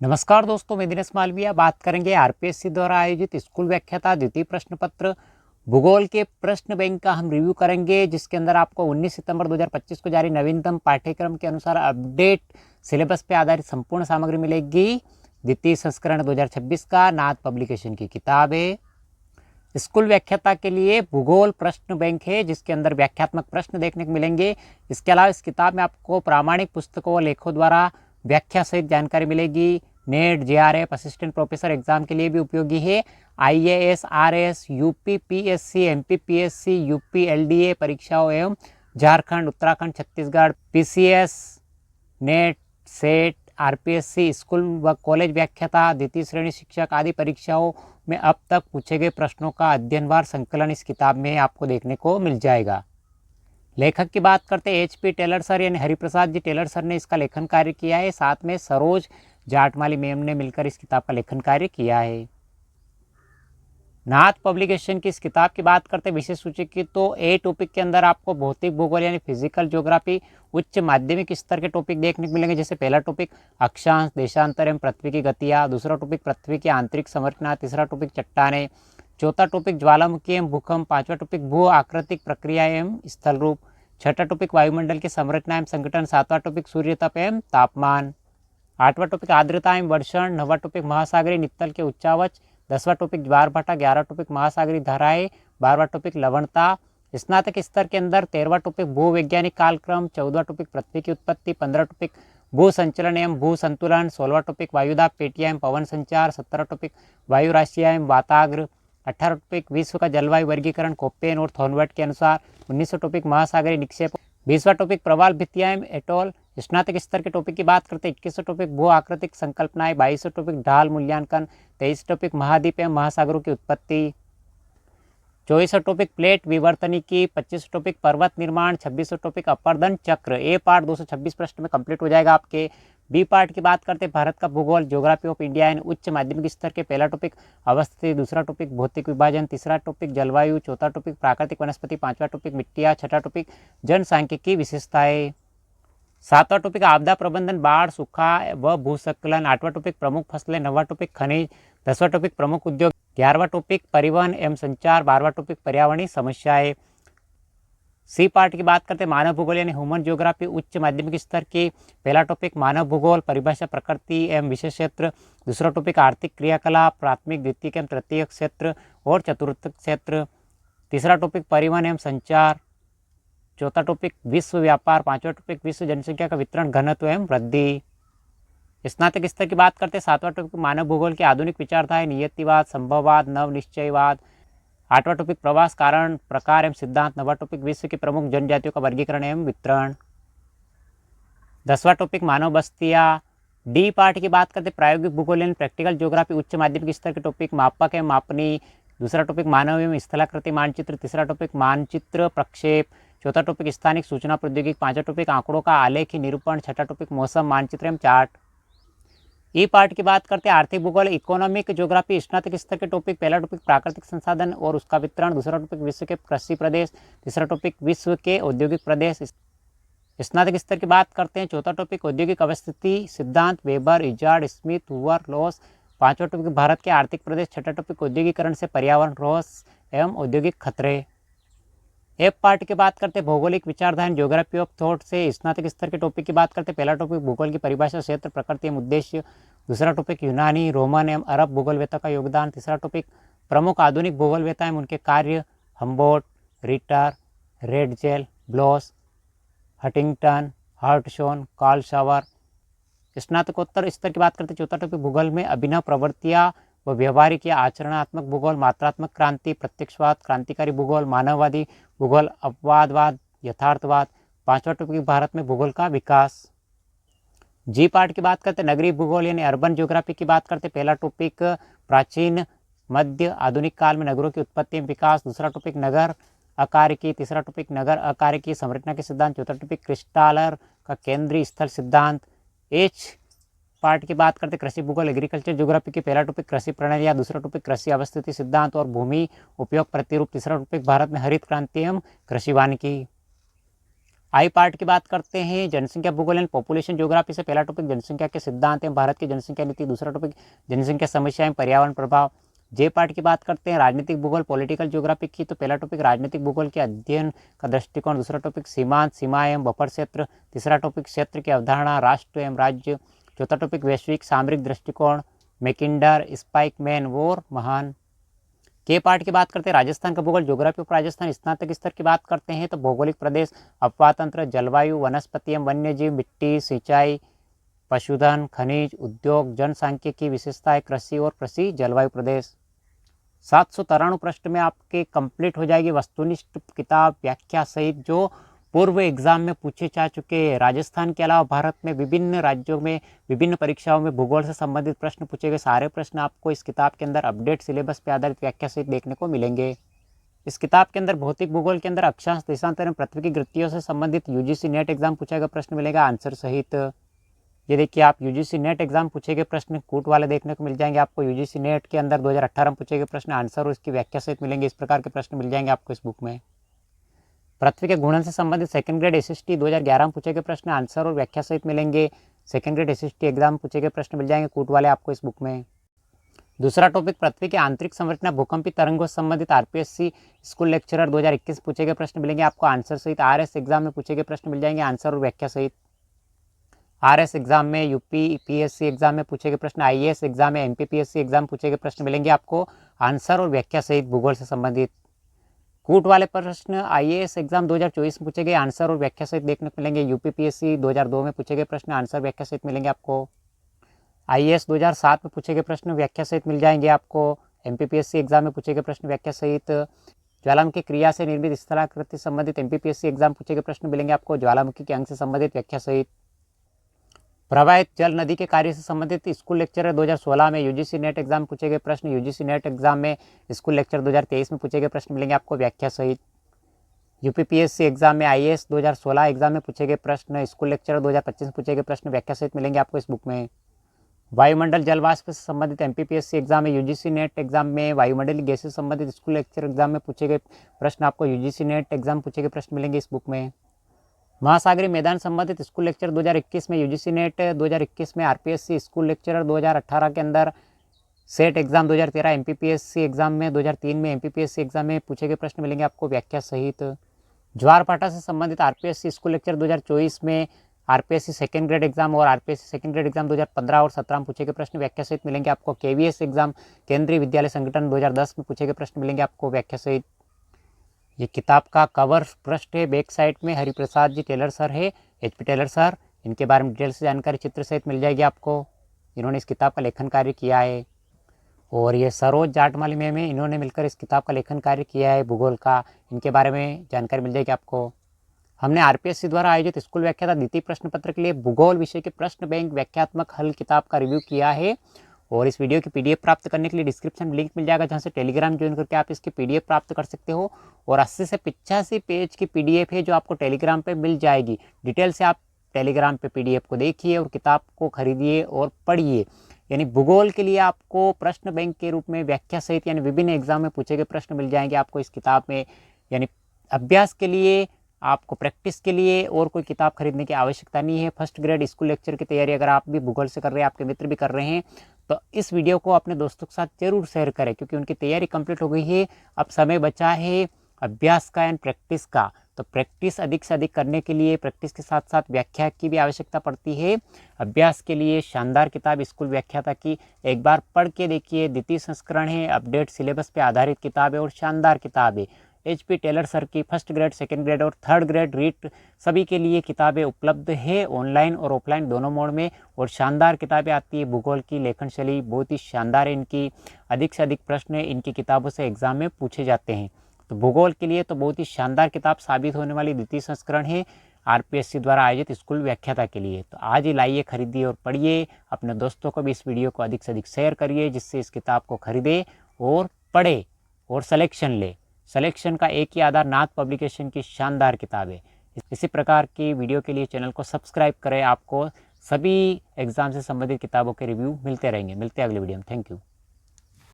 नमस्कार दोस्तों, मैं दिनेश मालविया बात करेंगे आरपीएससी द्वारा आयोजित स्कूल व्याख्याता द्वितीय प्रश्न पत्र भूगोल के प्रश्न बैंक का हम रिव्यू करेंगे, जिसके अंदर आपको 19 सितंबर 2025 को जारी नवीनतम पाठ्यक्रम के अनुसार अपडेट सिलेबस पे आधारित संपूर्ण सामग्री मिलेगी। द्वितीय संस्करण 2026 का नाथ पब्लिकेशन की किताब है। स्कूल व्याख्याता के लिए भूगोल प्रश्न बैंक है, जिसके अंदर व्याख्यात्मक प्रश्न देखने को मिलेंगे। इसके अलावा इस किताब में आपको प्रामाणिक पुस्तकों व लेखों द्वारा व्याख्या सहित जानकारी मिलेगी। Net, JRF, assistant professor exam के लिए भी उपयोगी है। IAS, RS, UP PSC, MP PSC, UP LDA परीक्षाओं एवं Jharkhand, Uttarakhand, Chhattisgarh PCS, net, set, RPSC, school व कॉलेज व्याख्याता, द्वितीय श्रेणी शिक्षक आदि परीक्षाओं में अब तक पूछे गए प्रश्नों का अध्ययनवार संकलन इस किताब में आपको देखने को मिल जाएगा। लेखक की बात करते हैं एचपी टेलर सर यानी हरिप्रसाद जी टेलर सर ने इसका लेखन कार्य किया है। साथ में सरोज जाटमाली मैम ने मिलकर इस किताब का लेखन कार्य किया है। नाथ पब्लिकेशन की इस किताब की बात करते हैं विशेष सूची की, तो ए टॉपिक के अंदर आपको भौतिक भूगोल यानी फिजिकल ज्योग्राफी उच्च माध्यमिक स्तर के टॉपिक देखने को मिलेंगे। जैसे पहला टॉपिक अक्षांश, देशांतर एवं पृथ्वी की गतियाँ, दूसरा टॉपिक पृथ्वी की आंतरिक संरचना, तीसरा टॉपिक चट्टाने, चौथा टॉपिक ज्वालामुखी एवं भूकंप, पांचवा टॉपिक भू आकृतिक प्रक्रिया एवं स्थल रूप, छठा टॉपिक वायुमंडल की संरचना एवं संगठन, सातवां टॉपिक सूर्य तप एवं तापमान, आठवां टॉपिक आर्द्रता एवं वर्षण, नौवां टॉपिक महासागरीय नित्तल के उच्चावच, 10वां टॉपिक ज्वार भाटा, 11वां टॉपिक महासागरीय धाराएं, 12वां टॉपिक लवणता। स्नातक स्तर के अंदर 13वां टॉपिक भूवैज्ञानिक कालक्रम, 14वां टॉपिक पृथ्वी की उत्पत्ति, 15वां टॉपिक भू संचलन एवं भू संतुलन, 16वां टॉपिक वायुदाब पेटियां एवं पवन संचार, 17वां टॉपिक वायु राशियां एवं वाताग्र, 18वां टॉपिक विश्व का जलवायु वर्गीकरण कोपेन और थॉर्नबर्ट के अनुसार, 19वां टॉपिक महासागरीय निक्षेप, 20वां टॉपिक प्रवाल भित्तियां एवं एटोल। स्नातक स्तर के टॉपिक की बात करते हैं 21वां टॉपिक भू आकृतिक संकल्पनाएं, 22वां टॉपिक ढाल मूल्यांकन, 23वां टॉपिक महाद्वीप एवं महासागरों की उत्पत्ति, 24वां टॉपिक प्लेट विवर्तनिकी, 25वां टॉपिक पर्वत निर्माण, 26वां टॉपिक अपर्दन चक्र। ए पार्ट 226 प्रश्न में कंप्लीट हो जाएगा आपके। बी पार्ट की बात करते हैं भारत का भूगोल, ज्योग्राफी ऑफ इंडिया एंड उच्च माध्यमिक स्तर के पहला टॉपिक अवस्थिति, दूसरा टॉपिक भौतिक विभाजन, तीसरा टॉपिक जलवायु, चौथा टॉपिक प्राकृतिक वनस्पति, पांचवा टॉपिक मिट्टियाँ, छठा टॉपिक जनसांख्यिकी विशेषताएं, सातवां टॉपिक आपदा प्रबंधन, बाढ़, सूखा व भूस्खलन, आठवां टॉपिक प्रमुख फसलें, नौवां टॉपिक खनिज, 10वां टॉपिक प्रमुख उद्योग, 11वां टॉपिक परिवहन एवं संचार, 12वां टॉपिक पर्यावरणीय समस्याएं। सी पार्ट की बात करते हैं मानव भूगोल यानी ह्यूमन ज्योग्राफी उच्च माध्यमिक स्तर की, पहला टॉपिक मानव भूगोल, परिभाषा प्रकृति एवं विशेष क्षेत्र, दूसरा टॉपिक आर्थिक क्रियाकलाप, प्राथमिक, द्वितीयक एवं तृतीयक क्षेत्र और चतुर्थक क्षेत्र, तीसरा टॉपिक परिवहन एवं संचार, चौथा टॉपिक विश्व व्यापार, पांचवा टॉपिक विश्व जनसंख्या का वितरण, घनत्व एवं वृद्धि। स्नातक स्तर की बात करते हैं सातवां टॉपिक मानव भूगोल की आधुनिक विचारधारा, नियतिवाद, संभववाद, नव निश्चयवाद, आठवां टॉपिक प्रवास, कारण, प्रकार एवं सिद्धांत, नौवां टॉपिक विश्व की प्रमुख जनजातियों का वर्गीकरण एवं वितरण, 10वां टॉपिक मानव बस्तियाँ। डी पार्ट की बात करते हैं प्रायोगिक भूगोल यानी प्रैक्टिकल ज्योग्राफी उच्च माध्यमिक स्तर के टॉपिक मापक एवं मापनी, दूसरा टॉपिक मानव एवं स्थलाकृति मानचित्र, तीसरा टॉपिक मानचित्र प्रक्षेप, चौथा टॉपिक स्थानिक सूचना प्रौद्योगिकी, पांचवा टॉपिक आंकड़ों का आलेखी निरूपण, छठा टॉपिक मौसम मानचित्र एवं चार्ट। ई पार्ट की बात करते हैं आर्थिक भूगोल इकोनॉमिक ज्योग्राफी स्नातक स्तर के टॉपिक, पहला टॉपिक प्राकृतिक संसाधन और उसका वितरण, दूसरा टॉपिक विश्व के कृषि प्रदेश, तीसरा टॉपिक विश्व के औद्योगिक प्रदेश। स्नातक स्तर की बात करते हैं चौथा टॉपिक औद्योगिक अवस्थिति सिद्धांत, वेबर, इजार्ड, स्मिथ, हुवर, लॉस, पांचवा टॉपिक भारत के आर्थिक प्रदेश, छठा टॉपिक औद्योगिकरण से पर्यावरण रॉस एवं औद्योगिक खतरे। एफ पार्ट की बात करते हैं भौगोलिक विचारधारा ज्योग्राफी ऑफ थॉट से स्नातक स्तर के टॉपिक की बात करते हैं, पहला टॉपिक भूगोल की परिभाषा, क्षेत्र, प्रकृति एवं उद्देश्य, दूसरा टॉपिक यूनानी, रोमन एवं अरब भूगोलवेत्ता का योगदान, तीसरा टॉपिक प्रमुख आधुनिक भूगोलवेत्ता एवं उनके कार्य, Humboldt, Ritter, Ratzel, Blache, Huntington, Hartshorne, Carl Sauer. स्नातकोत्तर स्तर की बात करते हैं चौथा टॉपिक भूगोल में अभिनव प्रवृत्तियाँ व व्यवहारिक या आचरणात्मक भूगोल, मात्रात्मक क्रांति, प्रत्यक्षवाद, क्रांतिकारी भूगोल, मानववादी भूगोल, अपवादवाद, यथार्थवाद, पांचवा टॉपिक भारत में भूगोल का विकास। जी पार्ट की बात करते हैं नगरीय भूगोल यानी अर्बन ज्योग्राफी की बात करते हैं, पहला टॉपिक प्राचीन, मध्य, आधुनिक काल में नगरों की उत्पत्ति एवं विकास, दूसरा टॉपिक नगर आकार की, तीसरा टॉपिक नगर आकार की संरचना के सिद्धांत, चौथा टॉपिक क्रिस्टालर का केंद्रीय स्थल सिद्धांत। एच पार्ट की बात करते कृषि भूगोल एग्रीकल्चर ज्योग्राफी की, पहला टॉपिक कृषि प्रणाली, दूसरा टॉपिक कृषि अवस्थिति सिद्धांत और भूमि उपयोग प्रतिरूप, तीसरा टॉपिक भारत में हरित क्रांति एवं कृषि वानिकी। आई पार्ट की बात करते हैं जनसंख्या भूगोल एंड पॉपुलेशन ज्योग्राफी से पहला टॉपिक जनसंख्या के सिद्धांत हैं, भारत की जनसंख्या नीति। दूसरा टॉपिक जनसंख्या समस्याएं, पर्यावरण प्रभाव। जे पार्ट की बात करते हैं राजनीतिक भूगोल पॉलिटिकल ज्योग्राफी की, तो पहला टॉपिक राजनीतिक भूगोल के अध्ययन का दृष्टिकोण। दूसरा टॉपिक सीमांत, सीमा एवं बफर क्षेत्र। तीसरा टॉपिक क्षेत्र की अवधारणा, राष्ट्र एवं राज्य। चौथा टॉपिक वैश्विक सामरिक दृष्टिकोण, मैकिंडर, स्पाइकमैन और महान। के पार्ट की बात करते हैं राजस्थान का भूगोल ज्योग्राफी ऑफ राजस्थान। स्नातक स्तर की बात करते हैं तो भौगोलिक प्रदेश, अपवाह तंत्र, जलवायु, वनस्पति एवं वन्यजीव, मिट्टी, सिंचाई, पशुधन, खनिज, उद्योग, जनसांख्यिकी विशेषताएं, कृषि और कृषि जलवायु प्रदेश। 793 पृष्ठ में आपके कंप्लीट हो जाएगी वस्तुनिष्ठ किताब व्याख्या सहित जो पूर्व एग्जाम में पूछे जा चुके हैं। राजस्थान के अलावा भारत में विभिन्न राज्यों में विभिन्न परीक्षाओं में भूगोल से संबंधित प्रश्न पूछे गए सारे प्रश्न आपको इस किताब के अंदर अपडेट सिलेबस पर आधारित व्याख्या सहित देखने को मिलेंगे। इस किताब के अंदर भौतिक भूगोल के अंदर अक्षांश, देशांतर एवं पृथ्वी की गतियों से संबंधित यूजीसी नेट एग्जाम पूछा गया प्रश्न मिलेगा आंसर सहित। ये देखिए आप यूजीसी नेट एग्जाम पूछे गए प्रश्न कूट वाले देखने को मिल जाएंगे आपको। यूजीसी नेट के अंदर 2018 में पूछे गए प्रश्न आंसर और इसकी व्याख्या सहित मिलेंगे। इस प्रकार के प्रश्न मिल जाएंगे आपको इस बुक में। पृथ्वी के घूर्णन से संबंधित सेकंड ग्रेड एसएसटी 2011 में पूछे गए प्रश्न आंसर और व्याख्या सहित मिलेंगे। सेकंड ग्रेड एसएसटी एग्जाम पूछे गए प्रश्न मिल जाएंगे कूट वाले आपको इस बुक में। दूसरा टॉपिक पृथ्वी की आंतरिक संरचना भूकंपी तरंगों से संबंधित आरपीएससी स्कूल लेक्चरर 2021 पूछे गए प्रश्न मिलेंगे आपको आंसर सहित। आरएस एग्जाम में पूछे गए प्रश्न मिल जाएंगे आंसर और व्याख्या सहित। आरएस एग्जाम में, यूपी पीएससी एग्जाम में पूछे गए प्रश्न, आईएएस एग्जाम में, एमपीपीएससी एग्जाम पूछे गए प्रश्न मिलेंगे आपको आंसर और व्याख्या सहित भूगोल से संबंधित। कूट वाले प्रश्न आईएएस एग्जाम 2024 में पूछे गए आंसर और व्याख्या सहित देखने को मिलेंगे। यूपीपीएससी 2002 में पूछे गए प्रश्न आंसर व्याख्या सहित मिलेंगे आपको। आईएएस 2007 में पूछे गए प्रश्न व्याख्या सहित मिल जाएंगे आपको। एमपीपीएससी एग्जाम में पूछे गए प्रश्न व्याख्या सहित। ज्वालामुखी क्रिया से निर्मित स्थलाकृति संबंधित एमपीपीएससी एग्जाम पूछे गए प्रश्न मिलेंगे आपको ज्वालामुखी के अंग से संबंधित व्याख्या सहित। प्रवाहित जल नदी के कार्य से संबंधित स्कूल लेक्चर 2016 में यूजीसी नेट एग्जाम पूछे गए प्रश्न, यूजीसी नेट एग्जाम में स्कूल लेक्चर 2023 में पूछे गए प्रश्न मिलेंगे आपको व्याख्या सहित। यूपीपीएससी एग्जाम में, आईएएस 2016 एग्जाम में पूछे गए प्रश्न, स्कूल लेक्चर 2025 में पूछे गए प्रश्न व्याख्या सहित मिलेंगे आपको इस बुक में। वायुमंडल जलवाष्प से संबंधित एमपीपीएससी एग्जाम में, यूजीसी नेट एग्जाम में वायुमंडलीय गैस से संबंधित स्कूल लेक्चर एग्जाम में पूछे गए प्रश्न आपको यूजीसी नेट एग्जाम पूछे गए प्रश्न मिलेंगे इस बुक में। महासागरीय मैदान संबंधित स्कूल लेक्चर 2021 में, यूजीसी नेट 2021 में, आरपीएससी स्कूल लेक्चरर 2018 के अंदर, सेट एग्जाम 2013 एमपीपीएससी एग्जाम में, 2003 में एमपीपीएससी एग्जाम में पूछे गए प्रश्न मिलेंगे आपको व्याख्या सहित। ज्वार भाटा से संबंधित आरपीएससी स्कूल लेक्चर 2024 में, आरपीएससी सेकंड ग्रेड एग्जाम और आरपीएससी सेकंड ग्रेड एग्जाम 2015 और 17 में पूछे गए प्रश्न व्याख्या सहित मिलेंगे आपको। केवीएस एग्जाम केंद्रीय विद्यालय संगठन 2010 में पूछे गए प्रश्न मिलेंगे आपको व्याख्या सहित। ये किताब का कवर पृष्ठ है, बैक साइड में हरिप्रसाद जी टेलर सर है, एचपी टेलर सर, इनके बारे में डिटेल से जानकारी चित्र सहित मिल जाएगी आपको। इन्होंने इस किताब का लेखन कार्य किया है। और ये सरोज जाटमाली मैम है, इन्होंने मिलकर इस किताब का लेखन कार्य किया है भूगोल का, इनके बारे में जानकारी मिल जाएगी आपको। हमने आरपीएससी द्वारा आयोजित स्कूल व्याख्याता द्वितीय प्रश्न पत्र के लिए भूगोल विषय के प्रश्न बैंक व्याख्यात्मक हल किताब का रिव्यू किया है। और इस वीडियो की पीडीएफ प्राप्त करने के लिए डिस्क्रिप्शन में लिंक मिल जाएगा जहां से टेलीग्राम ज्वाइन करके आप इसकी पीडीएफ प्राप्त कर सकते हो। और 80 से 85 पेज की पीडीएफ है जो आपको टेलीग्राम पे मिल जाएगी। डिटेल से आप टेलीग्राम पे पीडीएफ को देखिए और किताब को खरीदिए और पढ़िए। यानी भूगोल के लिए आपको प्रश्न बैंक के रूप में व्याख्या सहित यानी विभिन्न एग्जाम में पूछे गए प्रश्न मिल जाएंगे आपको इस किताब में। यानी अभ्यास के लिए, आपको प्रैक्टिस के लिए और कोई किताब खरीदने की आवश्यकता नहीं है। फर्स्ट ग्रेड स्कूल लेक्चर की तैयारी अगर आप भी भूगोल से कर रहे हैं, आपके मित्र भी कर रहे हैं, तो इस वीडियो को अपने दोस्तों के साथ जरूर शेयर करें क्योंकि उनकी तैयारी कंप्लीट हो गई है। अब समय बचा है अभ्यास का एंड प्रैक्टिस का। तो प्रैक्टिस अधिक से अधिक करने के लिए प्रैक्टिस के साथ साथ व्याख्या की भी आवश्यकता पड़ती है। अभ्यास के लिए शानदार किताब स्कूल व्याख्याता की एक बार पढ़ के देखिए। द्वितीय संस्करण है, अपडेट सिलेबस पे आधारित किताब है और शानदार किताब है। एचपी टेलर सर की फर्स्ट ग्रेड, सेकंड ग्रेड और थर्ड ग्रेड रीट सभी के लिए किताबें उपलब्ध है, ऑनलाइन और ऑफलाइन दोनों मोड में। और शानदार किताबें आती है। भूगोल की लेखन शैली बहुत ही शानदार है इनकी। अधिक से अधिक प्रश्न इनकी किताबों से एग्जाम में पूछे जाते हैं। तो भूगोल के लिए तो बहुत ही शानदार किताब साबित होने वाली द्वितीय संस्करण है आरपीएससी द्वारा आयोजित स्कूल व्याख्याता के लिए। तो आज ही लाइए, खरीदिए और पढ़िए। अपने दोस्तों को भी इस वीडियो को अधिक से अधिक शेयर करिए जिससे इस किताब को खरीदे और पढ़े और सिलेक्शन ले। सिलेक्शन का एक ही आधार नाथ पब्लिकेशन की शानदार किताब है। इसी प्रकार की वीडियो के लिए चैनल को सब्सक्राइब करें। आपको सभी एग्जाम से संबंधित किताबों के रिव्यू मिलते रहेंगे। मिलते हैं अगले वीडियो में। Thank you.